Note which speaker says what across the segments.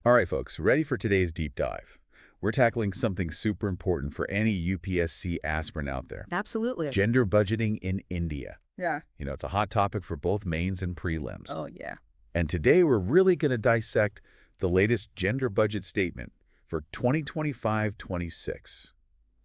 Speaker 1: All right, folks, ready for today's deep dive? We're tackling something super important for any UPSC aspirant out there.
Speaker 2: Absolutely.
Speaker 1: Gender budgeting in India.
Speaker 2: Yeah.
Speaker 1: It's a hot topic for both mains and prelims.
Speaker 2: Oh, yeah.
Speaker 1: And today we're really going to dissect the latest gender budget statement for 2025-26.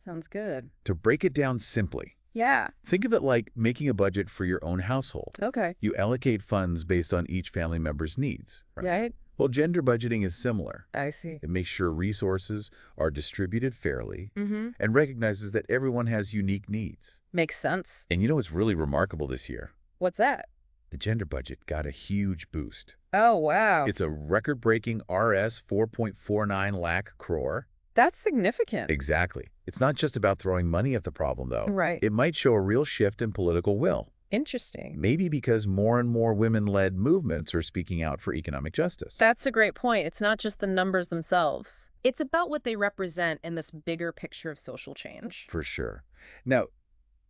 Speaker 2: Sounds good.
Speaker 1: To break it down simply,
Speaker 2: Yeah.
Speaker 1: think of it like making a budget for your own household.
Speaker 2: Okay.
Speaker 1: You allocate funds based on each family member's needs. Right?
Speaker 2: Right?
Speaker 1: Well, gender budgeting is similar.
Speaker 2: I see.
Speaker 1: It makes sure resources are distributed fairly
Speaker 2: Mm-hmm.
Speaker 1: and recognizes that everyone has unique needs.
Speaker 2: Makes sense.
Speaker 1: And what's really remarkable this year?
Speaker 2: What's that?
Speaker 1: The gender budget got a huge boost.
Speaker 2: Oh, wow.
Speaker 1: It's a record-breaking Rs 4.49 lakh crore.
Speaker 2: That's significant.
Speaker 1: Exactly. It's not just about throwing money at the problem, though.
Speaker 2: Right.
Speaker 1: It might show a real shift in political will.
Speaker 2: Interesting.
Speaker 1: Maybe because more and more women-led movements are speaking out for economic justice.
Speaker 2: That's a great point. It's not just the numbers themselves. It's about what they represent in this bigger picture of social change.
Speaker 1: For sure. Now,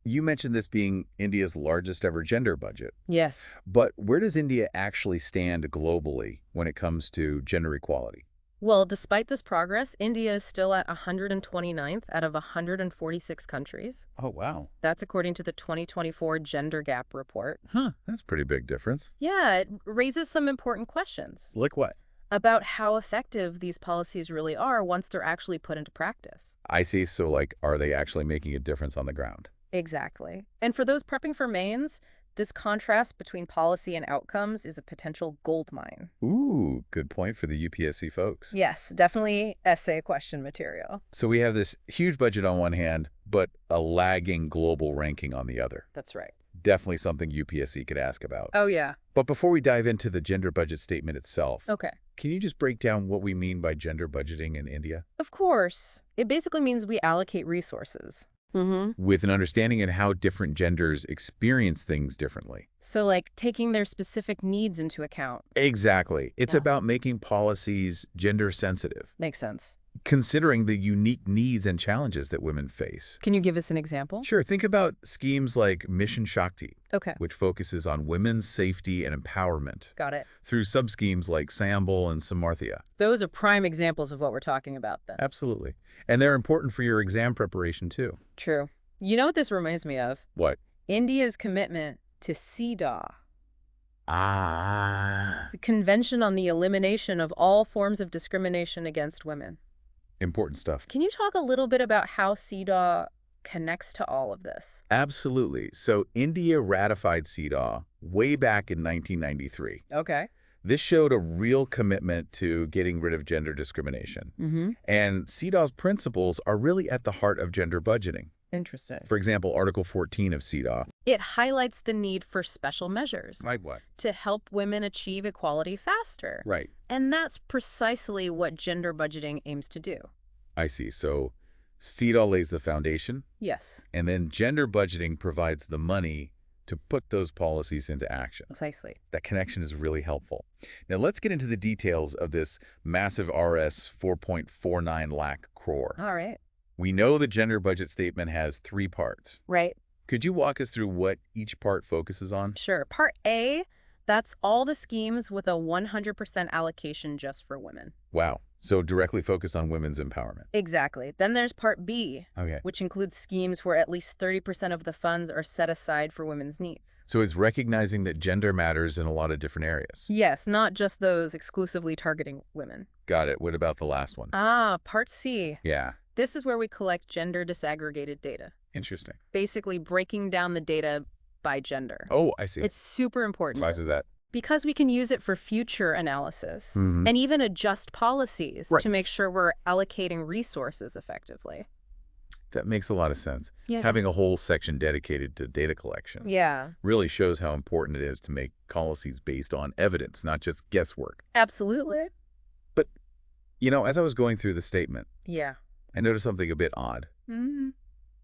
Speaker 1: you mentioned this being India's largest ever gender budget.
Speaker 2: Yes.
Speaker 1: But where does India actually stand globally when it comes to gender equality?
Speaker 2: Well, despite this progress, India is still at 129th out of 146 countries.
Speaker 1: Oh, wow.
Speaker 2: That's according to the 2024 Gender Gap Report.
Speaker 1: Huh, that's a pretty big difference.
Speaker 2: Yeah, it raises some important questions
Speaker 1: Like what?
Speaker 2: about how effective these policies really are once they're actually put into practice.
Speaker 1: I see. So, are they actually making a difference on the ground?
Speaker 2: Exactly. And for those prepping for mains, this contrast between policy and outcomes is a potential goldmine.
Speaker 1: Ooh, good point for the UPSC folks.
Speaker 2: Yes, definitely essay question material.
Speaker 1: So we have this huge budget on one hand, but a lagging global ranking on the other.
Speaker 2: That's right.
Speaker 1: Definitely something UPSC could ask about.
Speaker 2: Oh, yeah.
Speaker 1: But before we dive into the gender budget statement itself,
Speaker 2: Okay.
Speaker 1: can you just break down what we mean by gender budgeting in India?
Speaker 2: Of course. It basically means we allocate resources. Mm-hmm.
Speaker 1: With an understanding of how different genders experience things differently.
Speaker 2: So, taking their specific needs into account.
Speaker 1: Exactly. It's
Speaker 2: Yeah.
Speaker 1: about making policies gender sensitive,
Speaker 2: Makes sense.
Speaker 1: considering the unique needs and challenges that women face.
Speaker 2: Can you give us an example?
Speaker 1: Sure, think about schemes like Mission Shakti,
Speaker 2: Okay.
Speaker 1: which focuses on women's safety and empowerment,
Speaker 2: Got it.
Speaker 1: through sub-schemes like Sambal and Samarthya.
Speaker 2: Those are prime examples of what we're talking about then.
Speaker 1: Absolutely. And they're important for your exam preparation, too.
Speaker 2: True. You know what this reminds me of?
Speaker 1: What?
Speaker 2: India's commitment to CEDAW,
Speaker 1: Ah.
Speaker 2: the Convention on the Elimination of All Forms of Discrimination Against Women.
Speaker 1: Important stuff.
Speaker 2: Can you talk a little bit about how CEDAW connects to all of this?
Speaker 1: Absolutely. So India ratified CEDAW way back in 1993.
Speaker 2: Okay.
Speaker 1: This showed a real commitment to getting rid of gender discrimination.
Speaker 2: Mm-hmm.
Speaker 1: And CEDAW's principles are really at the heart of gender budgeting.
Speaker 2: Interesting.
Speaker 1: For example, Article 14 of CEDAW.
Speaker 2: It highlights the need for special measures
Speaker 1: Like what?
Speaker 2: to help women achieve equality faster.
Speaker 1: Right.
Speaker 2: And that's precisely what gender budgeting aims to do.
Speaker 1: I see. So CEDAW lays the foundation,
Speaker 2: Yes,
Speaker 1: and then gender budgeting provides the money to put those policies into action.
Speaker 2: precisely.
Speaker 1: That connection is really helpful. Now let's get into the details of this massive Rs 4.49 lakh crore.
Speaker 2: All right.
Speaker 1: We know the gender budget statement has 3 parts.
Speaker 2: Right.
Speaker 1: Could you walk us through what each part focuses on?
Speaker 2: Sure. Part A, that's all the schemes with a 100% allocation just for women.
Speaker 1: Wow. So directly focused on women's empowerment.
Speaker 2: Exactly. Then there's Part B,
Speaker 1: Okay.
Speaker 2: which includes schemes where at least 30% of the funds are set aside for women's needs.
Speaker 1: So it's recognizing that gender matters in a lot of different areas.
Speaker 2: Yes, not just those exclusively targeting women.
Speaker 1: Got it. What about the last one?
Speaker 2: Part C.
Speaker 1: Yeah.
Speaker 2: This is where we collect gender disaggregated data,
Speaker 1: Interesting.
Speaker 2: basically breaking down the data by gender.
Speaker 1: Oh, I see.
Speaker 2: It's super important
Speaker 1: Why is that?
Speaker 2: because we can use it for future analysis
Speaker 1: Mhm.
Speaker 2: and even adjust policies
Speaker 1: Right.
Speaker 2: to make sure we're allocating resources effectively.
Speaker 1: That makes a lot of sense.
Speaker 2: Yeah.
Speaker 1: Having a whole section dedicated to data collection
Speaker 2: Yeah,
Speaker 1: really shows how important it is to make policies based on evidence, not just guesswork.
Speaker 2: absolutely.
Speaker 1: But, as I was going through the statement,
Speaker 2: Yeah.
Speaker 1: I noticed something a bit odd.
Speaker 2: Mm-hmm.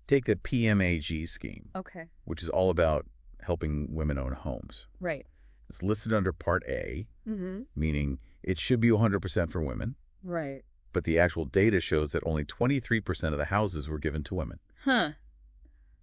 Speaker 1: Take the PMAG scheme,
Speaker 2: Okay.
Speaker 1: which is all about helping women own homes.
Speaker 2: Right.
Speaker 1: It's listed under Part A,
Speaker 2: Mm-hmm.
Speaker 1: meaning it should be 100% for women,
Speaker 2: Right.
Speaker 1: but the actual data shows that only 23% of the houses were given to women.
Speaker 2: Huh.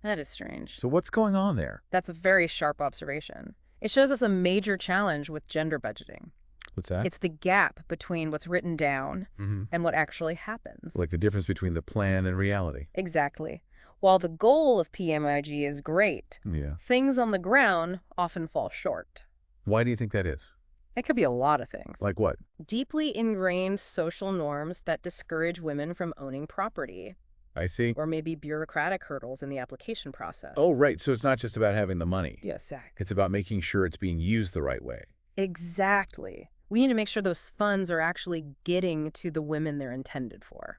Speaker 2: That is strange.
Speaker 1: So what's going on there?
Speaker 2: That's a very sharp observation. It shows us a major challenge with gender budgeting.
Speaker 1: What's that?
Speaker 2: It's the gap between what's written down and what actually happens.
Speaker 1: Like the difference between the plan and reality.
Speaker 2: Exactly. While the goal of PMIG is great,
Speaker 1: Yeah.
Speaker 2: things on the ground often fall short.
Speaker 1: Why do you think that is?
Speaker 2: It could be a lot of things.
Speaker 1: Like what?
Speaker 2: Deeply ingrained social norms that discourage women from owning property,
Speaker 1: I see.
Speaker 2: or maybe bureaucratic hurdles in the application process.
Speaker 1: Oh, right. So it's not just about having the money.
Speaker 2: Yes, Zach.
Speaker 1: It's about making sure it's being used the right way.
Speaker 2: Exactly. We need to make sure those funds are actually getting to the women they're intended for.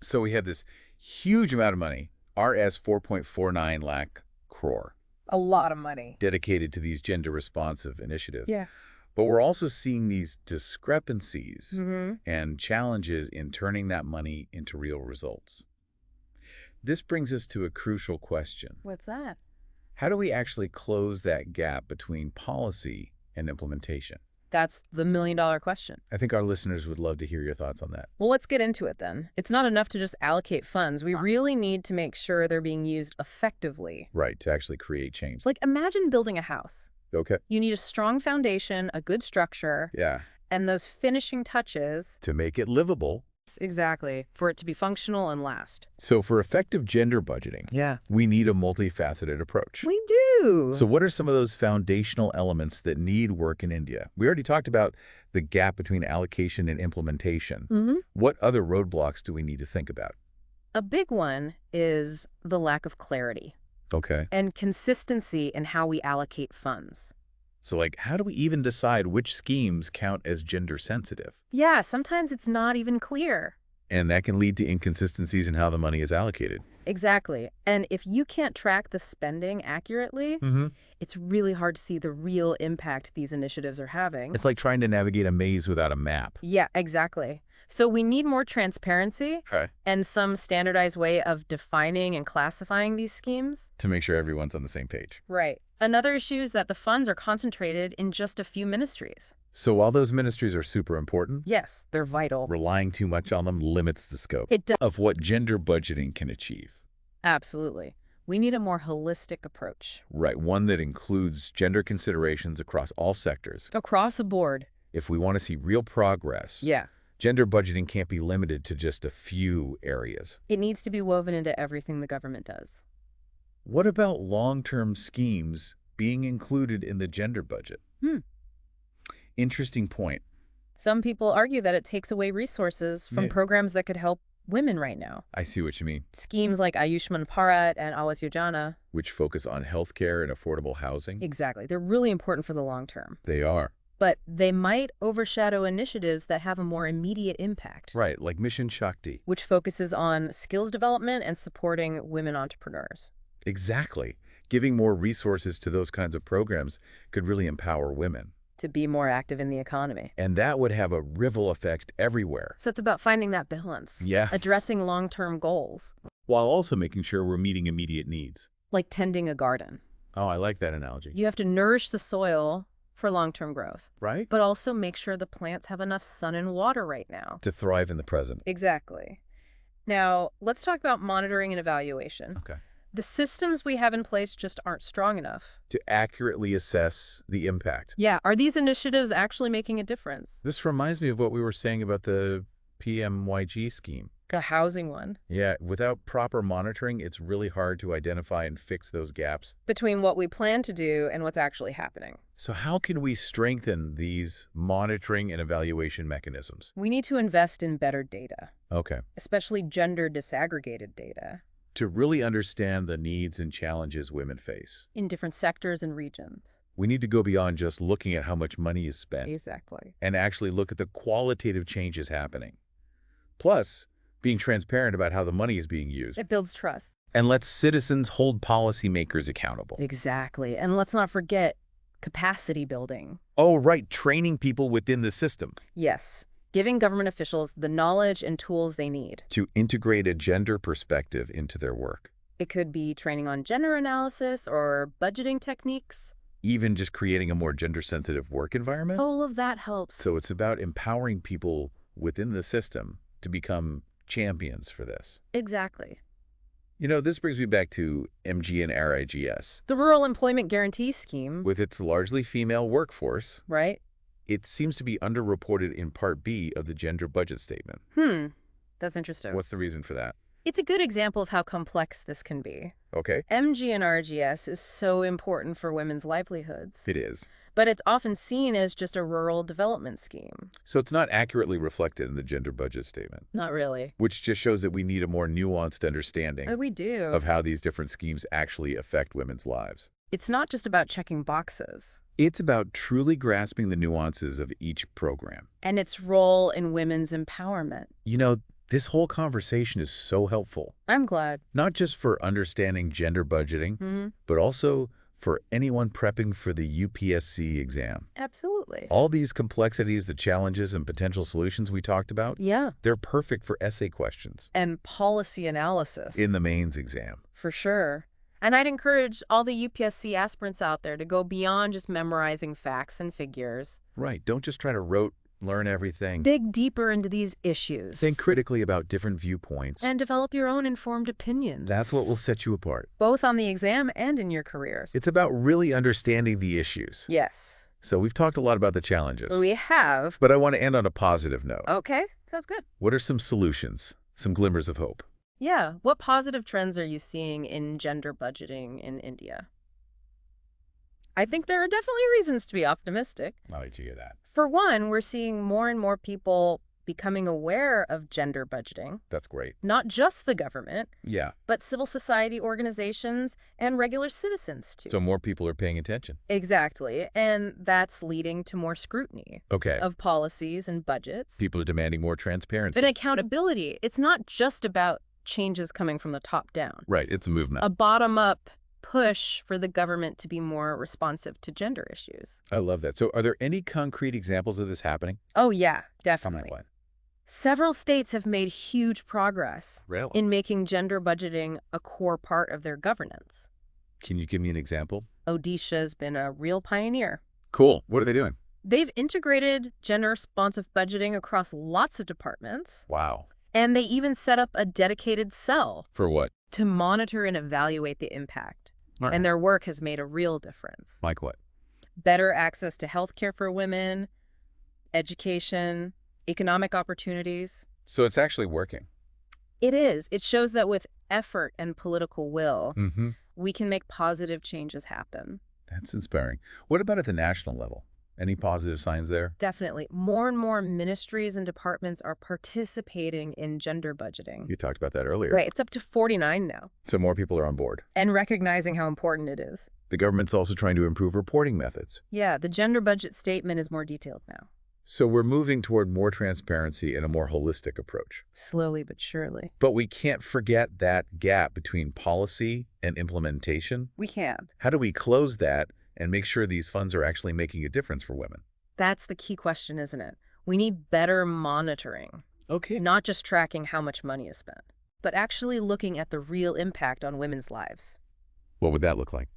Speaker 1: So we have this huge amount of money, Rs 4.49 lakh crore,
Speaker 2: A lot of money.
Speaker 1: dedicated to these gender-responsive initiatives.
Speaker 2: Yeah.
Speaker 1: But we're also seeing these discrepancies
Speaker 2: Mm-hmm.
Speaker 1: and challenges in turning that money into real results. This brings us to a crucial question.
Speaker 2: What's that?
Speaker 1: How do we actually close that gap between policy and implementation?
Speaker 2: That's the million-dollar question.
Speaker 1: I think our listeners would love to hear your thoughts on that.
Speaker 2: Well, let's get into it then. It's not enough to just allocate funds. We really need to make sure they're being used effectively.
Speaker 1: Right, to actually create change.
Speaker 2: Like, imagine building a house.
Speaker 1: Okay.
Speaker 2: You need a strong foundation, a good structure,
Speaker 1: Yeah.
Speaker 2: and those finishing touches.
Speaker 1: To make it livable.
Speaker 2: Exactly. For it to be functional and last.
Speaker 1: So for effective gender budgeting,
Speaker 2: Yeah.
Speaker 1: we need a multifaceted approach.
Speaker 2: We do.
Speaker 1: So what are some of those foundational elements that need work in India? We already talked about the gap between allocation and implementation. What other roadblocks do we need to think about?
Speaker 2: A big one is the lack of clarity
Speaker 1: Okay.
Speaker 2: and consistency in how we allocate funds.
Speaker 1: So like, how do we even decide which schemes count as gender sensitive?
Speaker 2: Yeah, sometimes it's not even clear.
Speaker 1: And that can lead to inconsistencies in how the money is allocated.
Speaker 2: Exactly. And if you can't track the spending accurately, it's really hard to see the real impact these initiatives are having.
Speaker 1: It's like trying to navigate a maze without a map.
Speaker 2: Yeah, exactly. So we need more transparency
Speaker 1: Okay.
Speaker 2: and some standardized way of defining and classifying these schemes.
Speaker 1: To make sure everyone's on the same page.
Speaker 2: Right. Another issue is that the funds are concentrated in just a few ministries.
Speaker 1: So while those ministries are super important,
Speaker 2: Yes, they're vital.
Speaker 1: relying too much on them limits the scope
Speaker 2: It does.
Speaker 1: of what gender budgeting can achieve.
Speaker 2: Absolutely. We need a more holistic approach.
Speaker 1: Right, one that includes gender considerations across all sectors.
Speaker 2: Across the board.
Speaker 1: If we want to see real progress,
Speaker 2: Yeah.
Speaker 1: gender budgeting can't be limited to just a few areas.
Speaker 2: It needs to be woven into everything the government does.
Speaker 1: What about long-term schemes being included in the gender budget? Interesting point.
Speaker 2: Some people argue that it takes away resources from
Speaker 1: Yeah.
Speaker 2: programs that could help women right now.
Speaker 1: I see what you mean,
Speaker 2: Schemes like Ayushman Bharat and Awas Yojana.
Speaker 1: which focus on healthcare and affordable housing.
Speaker 2: Exactly. They're really important for the long term.
Speaker 1: They are.
Speaker 2: But they might overshadow initiatives that have a more immediate impact,
Speaker 1: Right, like Mission Shakti.
Speaker 2: which focuses on skills development and supporting women entrepreneurs.
Speaker 1: Exactly. Giving more resources to those kinds of programs could really empower women.
Speaker 2: To be more active in the economy.
Speaker 1: And that would have a ripple effect everywhere.
Speaker 2: So it's about finding that balance.
Speaker 1: Yes.
Speaker 2: Addressing long-term goals,
Speaker 1: While also making sure we're meeting immediate needs.
Speaker 2: like tending a garden.
Speaker 1: Oh, I like that analogy.
Speaker 2: You have to nourish the soil for long-term growth,
Speaker 1: Right?
Speaker 2: but also make sure the plants have enough sun and water right now.
Speaker 1: To thrive in the present.
Speaker 2: Exactly. Now, let's talk about monitoring and evaluation.
Speaker 1: Okay.
Speaker 2: The systems we have in place just aren't strong enough.
Speaker 1: To accurately assess the impact.
Speaker 2: Yeah, are these initiatives actually making a difference?
Speaker 1: This reminds me of what we were saying about the PMYG scheme.
Speaker 2: The housing one.
Speaker 1: Yeah, without proper monitoring, it's really hard to identify and fix those gaps.
Speaker 2: Between what we plan to do and what's actually happening.
Speaker 1: So how can we strengthen these monitoring and evaluation mechanisms?
Speaker 2: We need to invest in better data,
Speaker 1: Okay.
Speaker 2: especially gender disaggregated data,
Speaker 1: To really understand the needs and challenges women face,
Speaker 2: in different sectors and regions.
Speaker 1: we need to go beyond just looking at how much money is spent
Speaker 2: Exactly.
Speaker 1: and actually look at the qualitative changes happening. Plus, being transparent about how the money is being used.
Speaker 2: It builds trust.
Speaker 1: And let citizens hold policymakers accountable.
Speaker 2: Exactly. And let's not forget capacity building.
Speaker 1: Oh, right, training people within the system
Speaker 2: Yes, giving government officials the knowledge and tools they need.
Speaker 1: to integrate a gender perspective into their work.
Speaker 2: It could be training on gender analysis or budgeting techniques.
Speaker 1: Even just creating a more gender-sensitive work environment.
Speaker 2: All of that helps.
Speaker 1: So it's about empowering people within the system to become champions for this.
Speaker 2: Exactly.
Speaker 1: You know, this brings me back to MG and RIGS.
Speaker 2: The Rural Employment Guarantee Scheme,
Speaker 1: With its largely female workforce,
Speaker 2: right?
Speaker 1: it seems to be underreported in Part B of the gender budget statement.
Speaker 2: That's interesting.
Speaker 1: What's the reason for that?
Speaker 2: It's a good example of how complex this can be.
Speaker 1: Okay.
Speaker 2: MG and RGS is so important for women's livelihoods.
Speaker 1: It is.
Speaker 2: But it's often seen as just a rural development scheme.
Speaker 1: So it's not accurately reflected in the gender budget statement.
Speaker 2: Not really.
Speaker 1: Which just shows that we need a more nuanced understanding
Speaker 2: We do.
Speaker 1: of how these different schemes actually affect women's lives.
Speaker 2: It's not just about checking boxes.
Speaker 1: It's about truly grasping the nuances of each program.
Speaker 2: And its role in women's empowerment.
Speaker 1: You know, this whole conversation is so helpful.
Speaker 2: I'm glad.
Speaker 1: Not just for understanding gender budgeting, but also for anyone prepping for the UPSC exam.
Speaker 2: Absolutely.
Speaker 1: All these complexities, the challenges, and potential solutions we talked about, they're perfect for essay questions.
Speaker 2: And policy analysis.
Speaker 1: In the mains exam.
Speaker 2: For sure. And I'd encourage all the UPSC aspirants out there to go beyond just memorizing facts and figures.
Speaker 1: Right. Don't just try to learn everything.
Speaker 2: Dig deeper into these issues.
Speaker 1: Think critically about different viewpoints.
Speaker 2: And develop your own informed opinions.
Speaker 1: That's what will set you apart.
Speaker 2: Both on the exam and in your careers.
Speaker 1: It's about really understanding the issues.
Speaker 2: Yes.
Speaker 1: So we've talked a lot about the challenges.
Speaker 2: We have.
Speaker 1: But I want to end on a positive note.
Speaker 2: Okay, sounds good.
Speaker 1: What are some solutions, some glimmers of hope?
Speaker 2: Yeah, what positive trends are you seeing in gender budgeting in India? I think there are definitely reasons to be optimistic.
Speaker 1: I like to hear that.
Speaker 2: For one, we're seeing more and more people becoming aware of gender budgeting.
Speaker 1: That's great.
Speaker 2: Not just the government,
Speaker 1: Yeah.
Speaker 2: but civil society organizations and regular citizens, too.
Speaker 1: So more people are paying attention.
Speaker 2: Exactly. And that's leading to more scrutiny
Speaker 1: Okay.
Speaker 2: of policies and budgets.
Speaker 1: People are demanding more transparency.
Speaker 2: But accountability, it's not just about changes coming from the top down.
Speaker 1: Right. It's a movement.
Speaker 2: A bottom-up push for the government to be more responsive to gender issues.
Speaker 1: I love that. So are there any concrete examples of this happening?
Speaker 2: Oh, yeah,
Speaker 1: Tell me
Speaker 2: definitely.
Speaker 1: what.
Speaker 2: Several states have made huge progress
Speaker 1: Really?
Speaker 2: in making gender budgeting a core part of their governance.
Speaker 1: Can you give me an example?
Speaker 2: Odisha's been a real pioneer.
Speaker 1: Cool. What are they doing?
Speaker 2: They've integrated gender-responsive budgeting across lots of departments,
Speaker 1: Wow.
Speaker 2: and they even set up a dedicated cell
Speaker 1: For what?
Speaker 2: to monitor and evaluate the impact.
Speaker 1: Right.
Speaker 2: And their work has made a real difference.
Speaker 1: Like what?
Speaker 2: Better access to healthcare for women, education, economic opportunities.
Speaker 1: So it's actually working.
Speaker 2: It is. It shows that with effort and political will,
Speaker 1: Mm-hmm.
Speaker 2: we can make positive changes happen.
Speaker 1: That's inspiring. What about at the national level? Any positive signs there?
Speaker 2: Definitely. More and more ministries and departments are participating in gender budgeting.
Speaker 1: You talked about that earlier.
Speaker 2: Right. It's up to 49 now.
Speaker 1: So more people are on board.
Speaker 2: And recognizing how important it is.
Speaker 1: The government's also trying to improve reporting methods.
Speaker 2: Yeah, the gender budget statement is more detailed now.
Speaker 1: So we're moving toward more transparency and a more holistic approach.
Speaker 2: Slowly but surely.
Speaker 1: But we can't forget that gap between policy and implementation.
Speaker 2: We can.
Speaker 1: How do we close that and make sure these funds are actually making a difference for women?
Speaker 2: That's the key question, isn't it? We need better monitoring.
Speaker 1: Okay.
Speaker 2: Not just tracking how much money is spent, but actually looking at the real impact on women's lives.
Speaker 1: What would that look like?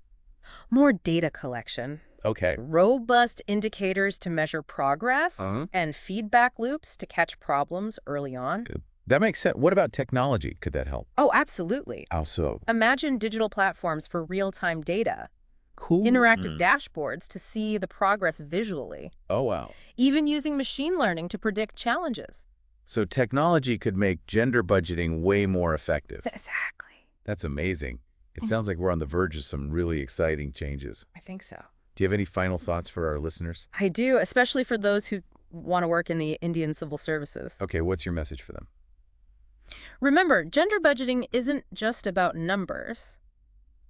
Speaker 2: More data collection.
Speaker 1: Okay.
Speaker 2: Robust indicators to measure progress and feedback loops to catch problems early on.
Speaker 1: That makes sense. What about technology? Could that help?
Speaker 2: Oh, absolutely.
Speaker 1: How so?
Speaker 2: Imagine digital platforms for real-time data,
Speaker 1: Cool.
Speaker 2: interactive dashboards to see the progress visually,
Speaker 1: Oh, wow.
Speaker 2: even using machine learning to predict challenges.
Speaker 1: So technology could make gender budgeting way more effective.
Speaker 2: Exactly.
Speaker 1: That's amazing. It sounds like we're on the verge of some really exciting changes.
Speaker 2: I think so.
Speaker 1: Do you have any final thoughts for our listeners?
Speaker 2: I do, especially for those who want to work in the Indian civil services.
Speaker 1: Okay, what's your message for them?
Speaker 2: Remember, gender budgeting isn't just about numbers.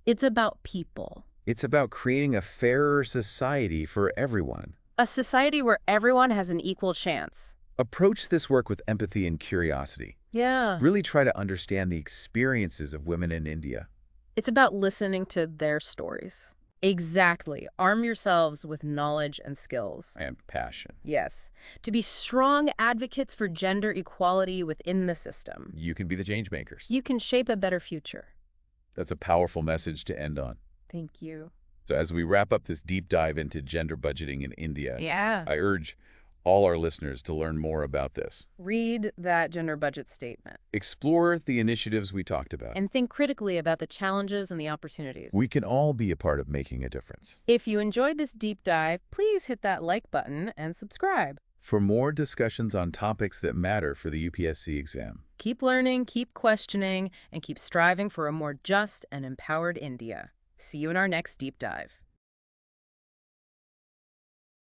Speaker 2: It's about people.
Speaker 1: It's about creating a fairer society for everyone.
Speaker 2: A society where everyone has an equal chance.
Speaker 1: Approach this work with empathy and curiosity.
Speaker 2: Yeah.
Speaker 1: Really try to understand the experiences of women in India.
Speaker 2: It's about listening to their stories. Exactly. Arm yourselves with knowledge and skills.
Speaker 1: And passion.
Speaker 2: Yes. To be strong advocates for gender equality within the system.
Speaker 1: You can be the change makers.
Speaker 2: You can shape a better future.
Speaker 1: That's a powerful message to end on.
Speaker 2: Thank you.
Speaker 1: So as we wrap up this deep dive into gender budgeting in India,
Speaker 2: Yeah.
Speaker 1: I urge all our listeners to learn more about this.
Speaker 2: Read that gender budget statement
Speaker 1: Explore the initiatives we talked about.
Speaker 2: and think critically about the challenges and the opportunities.
Speaker 1: We can all be a part of making a difference.
Speaker 2: If you enjoyed this deep dive, please hit that like button and subscribe.
Speaker 1: For more discussions on topics that matter for the UPSC exam.
Speaker 2: Keep learning, keep questioning, and keep striving for a more just and empowered India. See you in our next deep dive.